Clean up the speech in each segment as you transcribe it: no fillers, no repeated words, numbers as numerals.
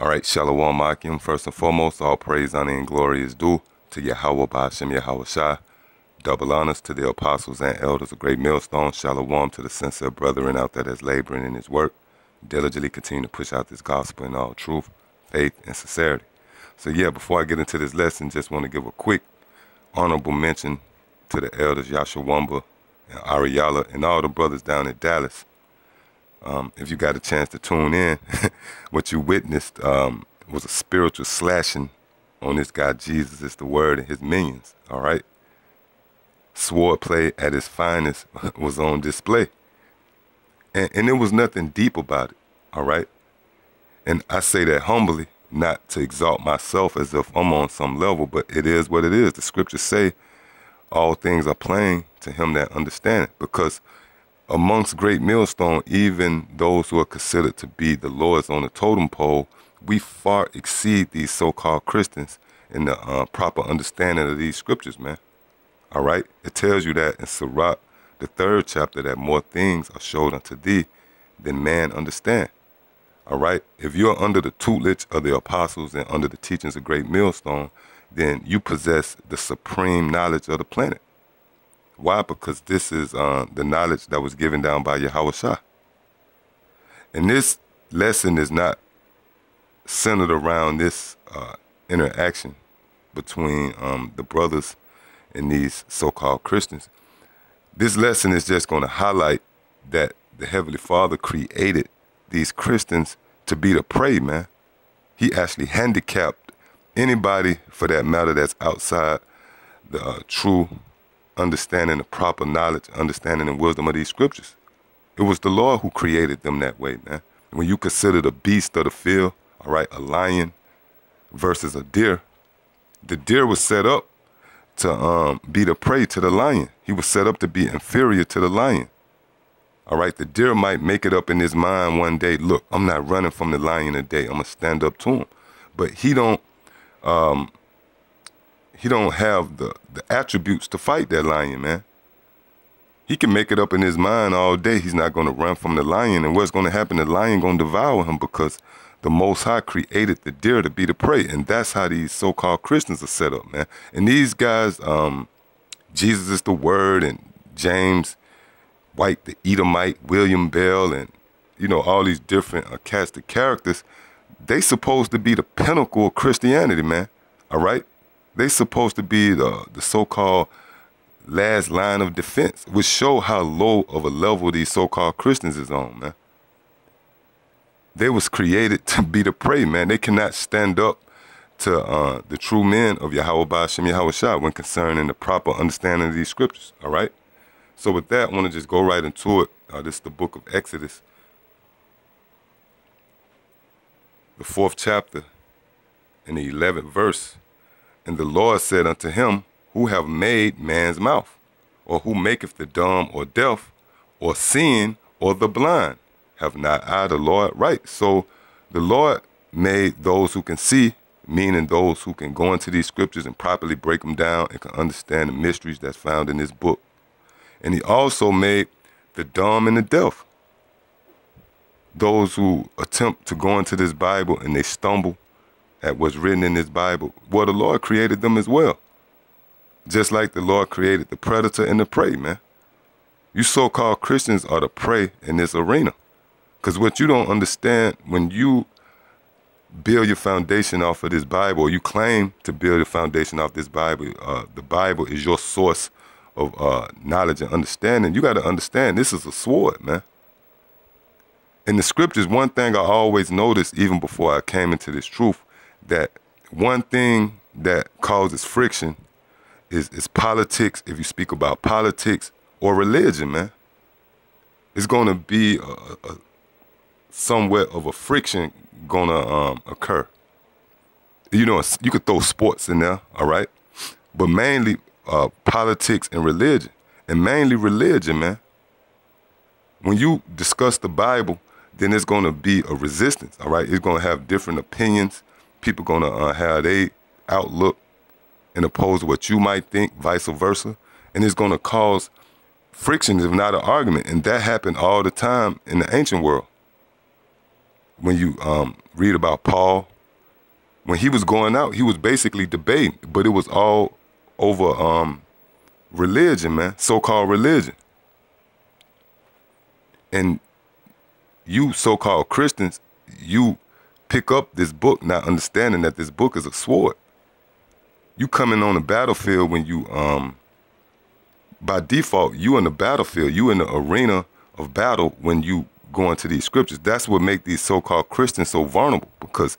All right, Shalom Akim. First and foremost, all praise, honor, and glory is due to Yahweh Ba'ashem Yahweh Shai. Double honors to the apostles and elders of Great Millstone. Shalom to the sincere brethren out there that's laboring in his work. Diligently continue to push out this gospel in all truth, faith, and sincerity. So yeah, before I get into this lesson, just want to give a quick honorable mention to the elders Yashawamba and Ariala and all the brothers down in Dallas. If you got a chance to tune in, what you witnessed was a spiritual slashing on this guy Jesus is the Word and his minions, all right? Sword play at its finest was on display. And there was nothing deep about it, all right? And I say that humbly, not to exalt myself as if I'm on some level, but it is what it is. The scriptures say all things are plain to him that understand it, because amongst Great Millstone, even those who are considered to be the lords on the totem pole, we far exceed these so-called Christians in the proper understanding of these scriptures, man. All right? It tells you that in Sirach, the 3rd chapter, that more things are showed unto thee than man understand. All right? If you're under the tutelage of the apostles and under the teachings of Great Millstone, then you possess the supreme knowledge of the planet. Why? Because this is the knowledge that was given down by Yahweh Shai. And this lesson is not centered around this interaction between the brothers and these so-called Christians. This lesson is just going to highlight that the Heavenly Father created these Christians to be the prey, man. He actually handicapped anybody, for that matter, that's outside the true understanding, the proper knowledge, understanding, and wisdom of these scriptures. It was the Lord who created them that way, man. When you consider the beast of the field, all right, a lion versus a deer, the deer was set up to be the prey to the lion. He was set up to be inferior to the lion. All right, the deer might make it up in his mind one day, look, I'm not running from the lion today. I'm going to stand up to him. But he don't have the attributes to fight that lion, man. He can make it up in his mind all day he's not going to run from the lion. And what's going to happen, the lion going to devour him, because the Most High created the deer to be the prey. And that's how these so-called Christians are set up, man. And these guys, Jesus is the Word, and James White, the Edomite, William Bell, and, you know, all these different cast of characters, they supposed to be the pinnacle of Christianity, man. All right? They supposed to be the so-called last line of defense, which show how low of a level these so-called Christians is on, man. They was created to be the prey, man. They cannot stand up to the true men of Yahweh Ba'ashem Yahweh Shai when concerning the proper understanding of these scriptures, all right? So with that, I want to just go right into it. This is the book of Exodus, the 4th chapter, and the 11th verse. And the Lord said unto him, who have made man's mouth, or who maketh the dumb or deaf, or seeing, or the blind? Have not I the Lord? Right. So the Lord made those who can see, meaning those who can go into these scriptures and properly break them down and can understand the mysteries that's found in this book. And he also made the dumb and the deaf. Those who attempt to go into this Bible and they stumble at what's written in this Bible, well, the Lord created them as well. Just like the Lord created the predator and the prey, man. You so-called Christians are the prey in this arena. Because what you don't understand, when you build your foundation off of this Bible, or you claim to build your foundation off this Bible, the Bible is your source of knowledge and understanding. You got to understand this is a sword, man. In the scriptures, one thing I always noticed, even before I came into this truth, that one thing that causes friction is politics. If you speak about politics or religion, man, it's going to be somewhat of a friction going to occur. You know, you could throw sports in there, all right? But mainly politics and religion, and mainly religion, man. When you discuss the Bible, then it's going to be a resistance, all right? It's going to have different opinions. People going to have their outlook and oppose what you might think, vice versa. And it's going to cause friction, if not an argument. And that happened all the time in the ancient world. When you read about Paul. When he was going out, he was basically debating, but it was all over religion, man, so-called religion. And you so-called Christians, you pick up this book not understanding that this book is a sword. You coming on the battlefield when you, by default, you in the battlefield, you in the arena of battle when you go into these scriptures. That's what make these so-called Christians so vulnerable, because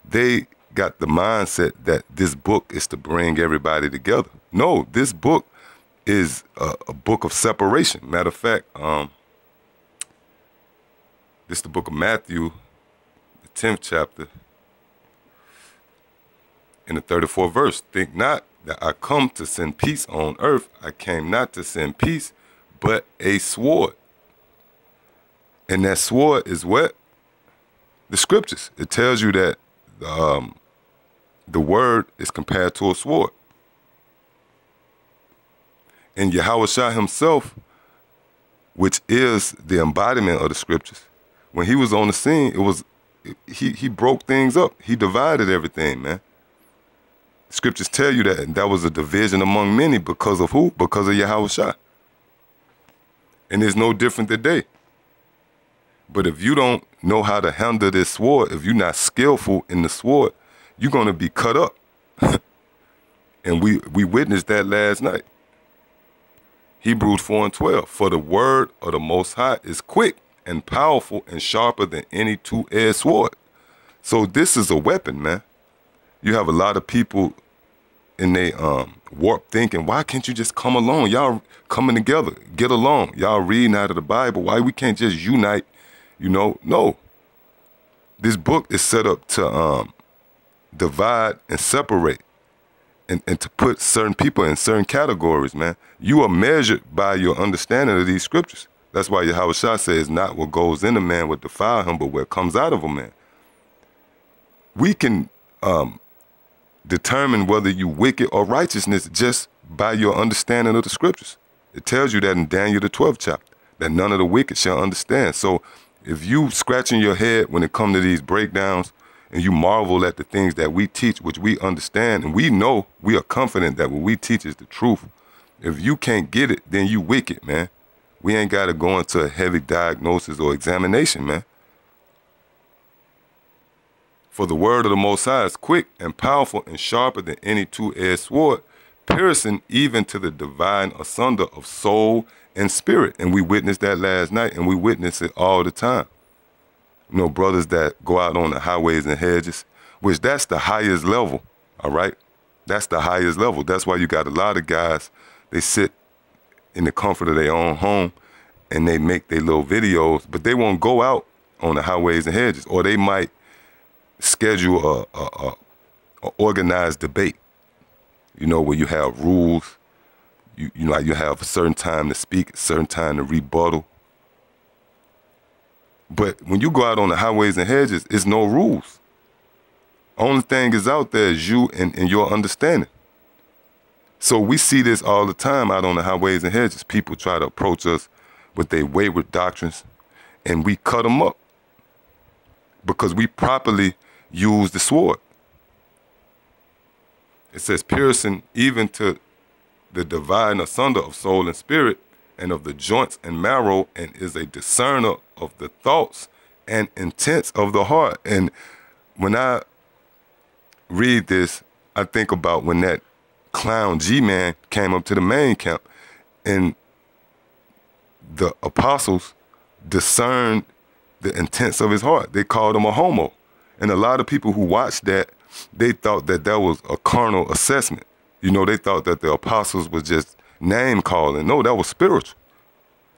they got the mindset that this book is to bring everybody together. No, this book is a book of separation. Matter of fact, this is the book of Matthew, the 10th chapter, in the 34th verse. Think not that I come to send peace on earth. I came not to send peace, but a sword. And that sword is what? The scriptures. It tells you that the word is compared to a sword. And Yahushua himself, which is the embodiment of the scriptures, when he was on the scene, he broke things up. He divided everything, man. Scriptures tell you that was a division among many because of who? Because of Yahushua. And it's no different today. But if you don't know how to handle this sword, if you're not skillful in the sword, you're going to be cut up. And we witnessed that last night. Hebrews 4:12. For the word of the Most High is quick and powerful and sharper than any two-edged sword. So this is a weapon, man. You have a lot of people in they warped thinking, why can't you just come along? Y'all coming together, get along. Y'all reading out of the Bible. Why we can't just unite? You know, no. This book is set up to divide and separate and to put certain people in certain categories, man. You are measured by your understanding of these scriptures. That's why Yahushua says, not what goes in a man would defile him, but what comes out of a man. We can determine whether you wicked or righteousness just by your understanding of the scriptures. It tells you that in Daniel the 12th chapter, that none of the wicked shall understand. So if you scratching your head when it comes to these breakdowns and you marvel at the things that we teach, which we understand, and we know, we are confident that what we teach is the truth. If you can't get it, then you wicked, man. We ain't got to go into a heavy diagnosis or examination, man. For the word of the Most High is quick and powerful and sharper than any two-edged sword, piercing even to the divine asunder of soul and spirit. And we witnessed that last night, and we witness it all the time. You know, brothers that go out on the highways and hedges, which that's the highest level, all right? That's the highest level. That's why you got a lot of guys, they sit in the comfort of their own home and they make their little videos, but they won't go out on the highways and hedges, or they might schedule a organized debate, you know, where you have rules, you know, you have a certain time to speak, a certain time to rebuttal. But when you go out on the highways and hedges, it's no rules. Only thing is out there is you and your understanding. So we see this all the time out on the highways and hedges. People try to approach us with their wayward doctrines, and we cut them up because we properly use the sword. It says, piercing even to the dividing asunder of soul and spirit, and of the joints and marrow, and is a discerner of the thoughts and intents of the heart. And when I read this, I think about when that clown G-Man came up to the main camp, and the apostles discerned the intents of his heart. They called him a homo. And a lot of people who watched that, they thought that that was a carnal assessment. You know, they thought that the apostles was just name calling. No, that was spiritual.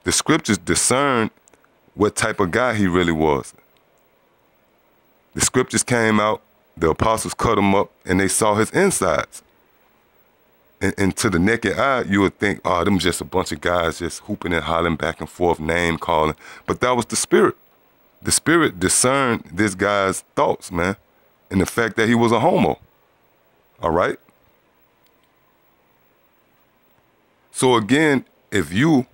The scriptures discerned what type of guy he really was. The scriptures came out, the apostles cut him up, and they saw his insides. And to the naked eye, you would think, oh, them just a bunch of guys just hooping and hollering back and forth, name calling. But that was the spirit. The spirit discerned this guy's thoughts, man, and the fact that he was a homo. All right? So again, if you,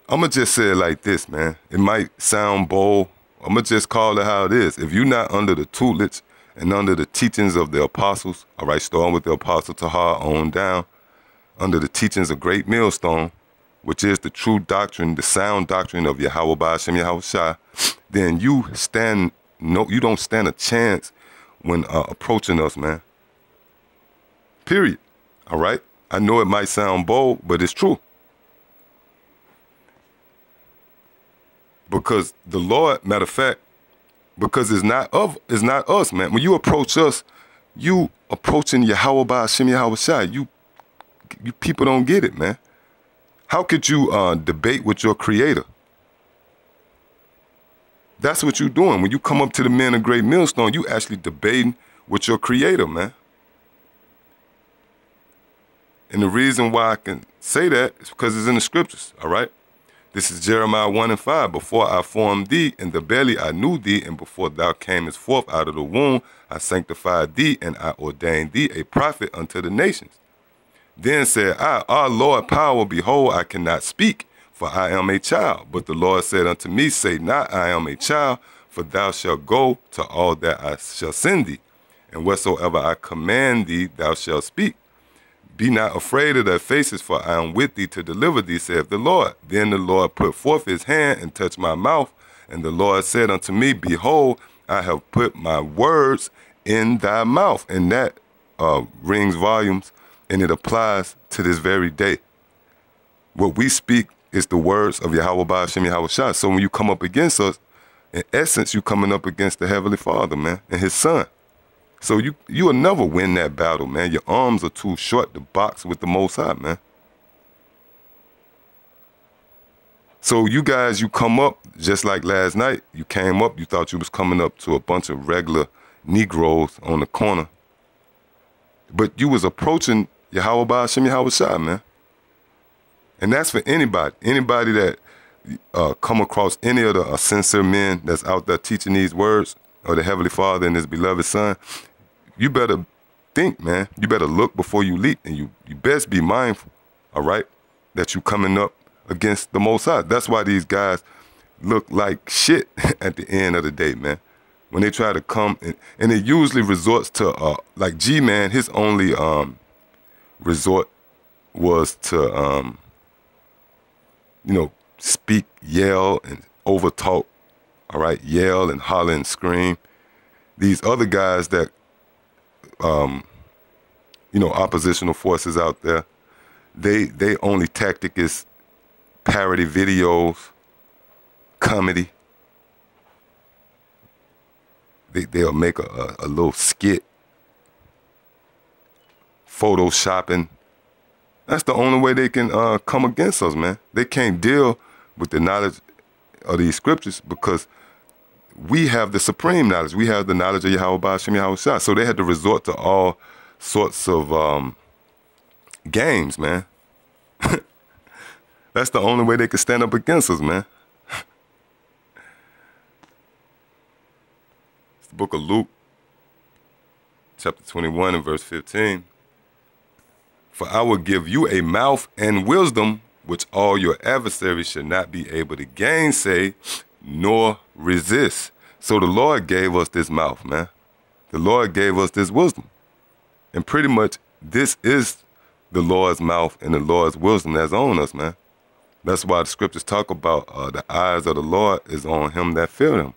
I'm going to just say it like this, man. It might sound bold I'm going to just call it how it is. If you're not under the tutelage and under the teachings of the apostles, all right, starting with the apostle Tahar on down, under the teachings of Great Millstone, which is the true doctrine, the sound doctrine of Yahweh Ba'ashem Yahweh Shai, then you don't stand a chance when approaching us, man. Period. All right? I know it might sound bold, but it's true. Because the Lord, matter of fact, because it's not us, man. When you approach us, you approaching Yahweh Ba'ashem Yahweh Shai. You people don't get it, man. How could you debate with your creator? That's what you're doing. When you come up to the men of Great Millstone, you actually debating with your creator, man. And the reason why I can say that is because it's in the scriptures, all right? This is Jeremiah 1:5. Before I formed thee in the belly, I knew thee, and before thou camest forth out of the womb, I sanctified thee, and I ordained thee a prophet unto the nations. Then said I, our Lord power, behold, I cannot speak, for I am a child. But the Lord said unto me, say not, I am a child, for thou shalt go to all that I shall send thee, and whatsoever I command thee, thou shalt speak. Be not afraid of their faces, for I am with thee to deliver thee, saith the Lord. Then the Lord put forth his hand and touched my mouth, and the Lord said unto me, behold, I have put my words in thy mouth. And that rings volumes, and it applies to this very day. What we speak is the words of Yahweh Ba'ashem Yahweh Shai. So when you come up against us, in essence, you coming up against the Heavenly Father, man, and his son. So you will never win that battle, man. Your arms are too short to box with the Most High, man. So you guys, you come up, just like last night, you came up, you thought you was coming up to a bunch of regular Negroes on the corner. But you was approaching Yahweh Ba'ashem Yahweh Shai, man. And that's for anybody. Anybody that come across any of the sincere men that's out there teaching these words of the Heavenly Father and his beloved Son, you better think, man. You better look before you leap, and you best be mindful, all right, that you coming up against the Most High. That's why these guys look like shit at the end of the day, man. When they try to come, and it usually resorts to, like G-Man, his only resort was to, speak, yell, and overtalk, all right, yell and holler and scream. These other guys that, oppositional forces out there, they only tactic is parody videos, comedy. They'll make a little skit, photoshopping. That's the only way they can come against us, man. They can't deal with the knowledge of these scriptures because we have the supreme knowledge. We have the knowledge of Yahweh Ba'ashem Yahweh Shai. So they had to resort to all sorts of games, man. That's the only way they can stand up against us, man. It's the book of Luke, chapter 21 and verse 15. For I will give you a mouth and wisdom which all your adversaries should not be able to gainsay nor resist. So the Lord gave us this mouth, man. The Lord gave us this wisdom. And pretty much this is the Lord's mouth and the Lord's wisdom that's on us, man. That's why the scriptures talk about the eyes of the Lord is on him that fear him.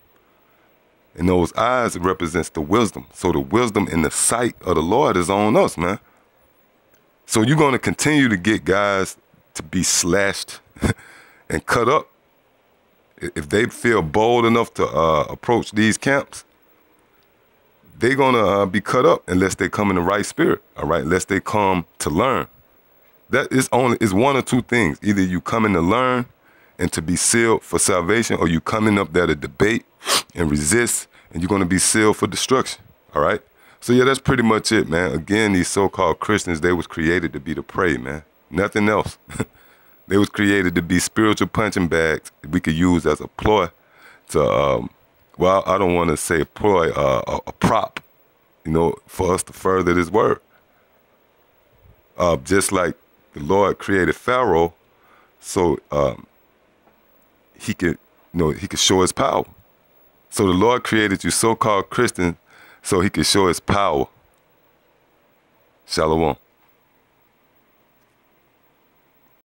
And those eyes represents the wisdom. So the wisdom in the sight of the Lord is on us, man. So you're going to continue to get guys to be slashed and cut up. If they feel bold enough to approach these camps, they're going to be cut up unless they come in the right spirit, all right? Unless they come to learn. That is one or two things. Either you coming to learn and to be sealed for salvation, or you coming up there to debate and resist, and you're going to be sealed for destruction, all right? So, yeah, that's pretty much it, man. Again, these so-called Christians, they was created to be the prey, man. Nothing else. They was created to be spiritual punching bags we could use as a ploy to, well, I don't want to say ploy, a prop, for us to further this word. Just like the Lord created Pharaoh so he could show his power. So the Lord created you so-called Christian so he could show his power. Shalom.